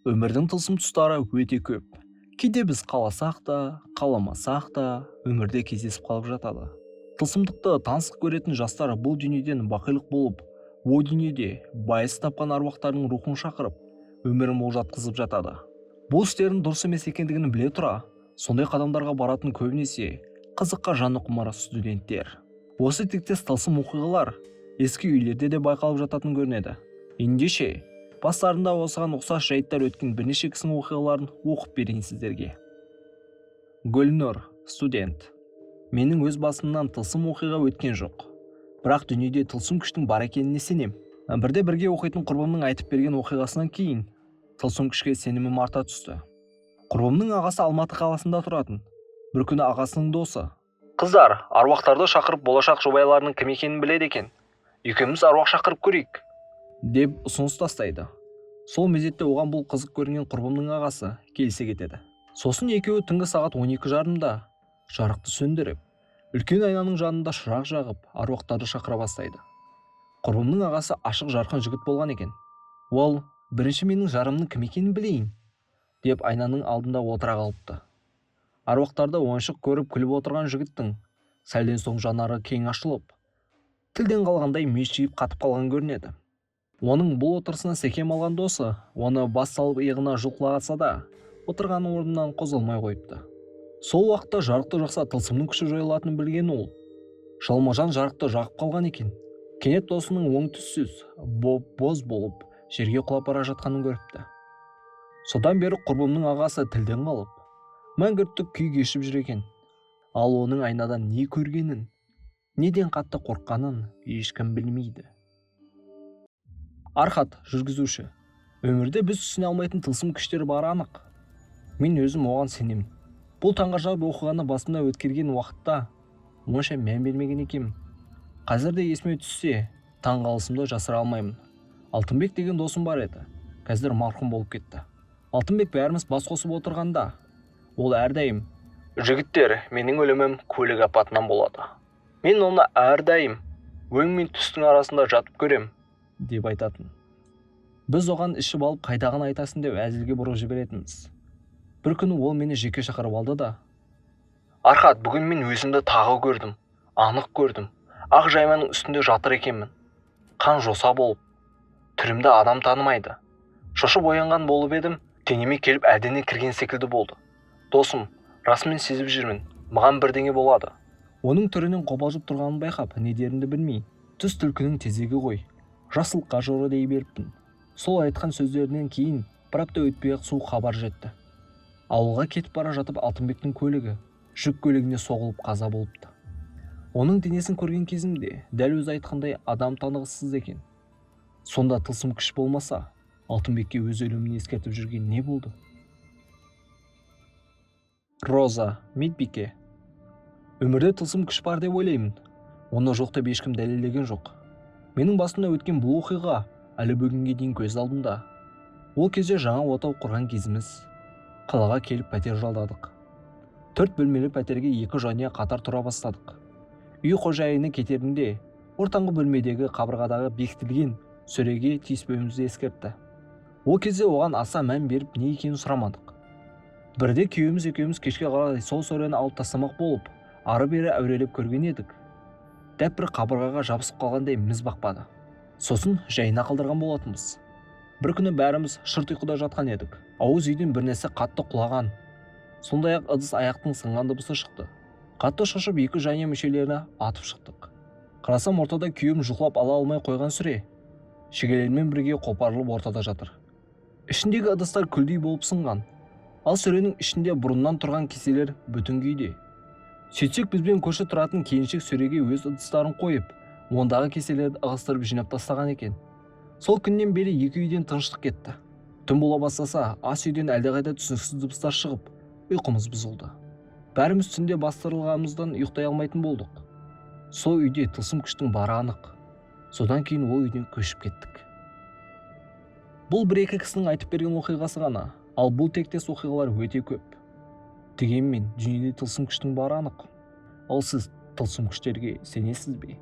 Өмірдің тылсым тұстары өте көп. Кейде біз қаласақ та, қаламасақ та, өмірде кездесіп қалып жатады. Тылсымдықты таңсық көретін жастар бұл дүниеден бақилық болып, о дүниеде байыз тапқан аруақтардың рухын шақырып, өмірін жатқызып жатады. Бұл істердің дұрыс емес екендігін біле тұра, сондай қадамдарға баратын көбінесе қызыққа жаны құмар студенттер. Осы тектес тылсым оқиғалар ескі үйлерде де байқалып жататын көрінеді. Ендеше бастарында осыған ұқсас жайттар өткен бірнеше кісінің оқиғаларын оқып берейін сіздерге. Гүлнұр, студент. Менің өз басымнан тылсым оқиға өткен жоқ. Бірақ дүниеде тылсым күштің бар екеніне сенем. Бірде бірге оқитын құрбымның айтып берген оқиғасынан кейін тылсым күшке сенімім арта түсті. Құрбымның ағасы Алматы қаласында тұратын. Бір күні ағасының досы: "Қыздар, аруақтарды шақырып болашақ жұбайларының кім екенін біледі екен. Екеуміз аруақ шақырып көрейік", деп ұсыныс тастайды. Сол мезетте оған бұл қызық көрінген құрбымның ағасы келісе кетеді. Сосын екеуі түнгі сағат 12:30-да жарықты сөндіріп, үлкен айнаның жанында шырақ жағып, аруақтарды шақыра бастайды. Құрбымның ағасы ашық жарқын жігіт болған екен. Ол: "Бірінші менің жарымның кім екенін білейін", деп айнаның алдында отыра қалыпты. Аруақтарды ойыншық көріп күліп отырған жігіттің сәлден соң жанары кең ашылып, тілден қалғандай мүйіз қатып қалған көрінеді. Оның бұл отырысына секем алған досы оны бас салып иығына жұлқыласа да, отырған орнынан қозғалмай қойыпты. Сол уақытта жарықты жақса тылсымның күші жойылатынын білген ол жалма-жан жарықты жағып қалған екен. Кенет досының оң түссіз, боз болып жерге құлап бара жатқанын көріпті. Содан бері құрбымның ағасы тілден қалып, мәңгүрттік күй кешіп жүр екен. Ал оның айнадан не көргенін, неден қатты қорыққанын ешкім білмейді. Архат, жүргізуші. Өмірде біз түсіне алмайтын тылсым күштер бары анық. Мен өзім оған сенемін. Бұл таңғажайып оқиғаны басымда өткерген уақытта онша мән бермеген екенмін. Қазір де есіме түссе, таңғалысымды жасыра алмаймын. Алтынбек деген досым бар еді. Қазір марқұм болып кетті. Алтынбек бәріміз бас қосып отырғанда, ол әрдайым: "Жігіттер, менің өлімім көлік апатынан болады. Мен оны әрдайым өң мен түстің арасында жатып көрем", деп айтатын. Біз оған ішіп алып қайдағыны айтасың деп әзілге бұрып жіберетінбіз. Бір күні ол мені жеке шақырып алды да: "Архат, бүгін мен өзімді тағы көрдім, анық көрдім. Ақ жайманың үстінде жатыр екенмін. Қан жоса болып, түрімді адам танымайды. Шошып оянған болып едім, денеме келіп әлдене кірген секілді болды. Досым, расымен сезіп жүрмін, маған бірдеңе болады." Оның түрінен қобалжып тұрғанын байқап, не дерімді білмей: "Түс түлкінің тезегі ғой, жасылыққа жоры" дей беріппін. Сол айтқан сөздерінен кейін бір апта өтпей-ақ суық хабар жетті. Ауылға кетіп бара жатып Алтынбектің көлігі жүк көлігіне соғылып қаза болыпты. Оның денесін көрген кезімде дәл өзі айтқандай адам танығысыз екен. Сонда тылсым күш болмаса, Алтынбекке өз өлімін ескертіп жүрген не болды? Роза, медбике. Өмірде тылсым күш бар деп ойлаймын. Оны жоқ деп ешкім дәлелдеген жоқ. Менің басымда өткен бұл оқиға әлі бүгінге дейін көз алдымда. Ол кезде жаңа отау құрған кезіміз. Қалаға келіп пәтер жалдадық. 4 бөлмелі пәтерге 2 жанұя қатар тұра бастадық. Үй қожайыны кетерінде ортаңғы бөлмедегі қабырғадағы бекітілген сөреге тиіспеуімізді ескертті. Ол кезде оған аса мән беріп не екенін сұрамадық. Бірде күйеуіміз екеуміз кешке қарай сол сөрені алып тастамақ болып, ары-бері әурелеп көрген едік. Дәп бір қабырғаға жабысып қалғандай міз бақпады. Сосын жайына қалдырған болатынбыз. Бір күні бәріміз шырт ұйқыда жатқан едік. Ауыз үйден бір нәрсе қатты құлаған. Сондай-ақ ыдыс аяқтың сынған дыбысы шықты. Қатты шошып 2 жанұя мүшелеріне атып шықтық. Қарасам ортада күйеуім жұлқылап ала алмай қойған сүре шегелермен бірге қопарылып ортада жатыр. Ішіндегі ыдыстар күлдей болып сынған. Ал сөренің ішінде бұрыннан тұрған кеселер бүтін күйде. Сөйтсек бізбен көрші тұратын келіншек сөреге өз ыдыстарын қойып, ондағы кеселерді ығыстырып жинап тастаған екен. Сол күннен бері екі үйден тыныштық кетті. Түн бола бастаса, ас үйден әлдеқайда түсініксіз дыбыстар шығып, ұйқымыз бұзылды. Бәріміз түнде бастырылғанымыздан ұйықтай алмайтын болдық. Сол үйде тылсым күштің бары анық. Содан кейін ол үйден көшіп кеттік. Бұл бір-екі кісінің айтып берген оқиғасы ғана, ал бұл тектес оқиғалар өте көп. Дегенмен дүниеде тылсым күштің бары анық. Ал сіз тылсым күштерге сенесіз бе?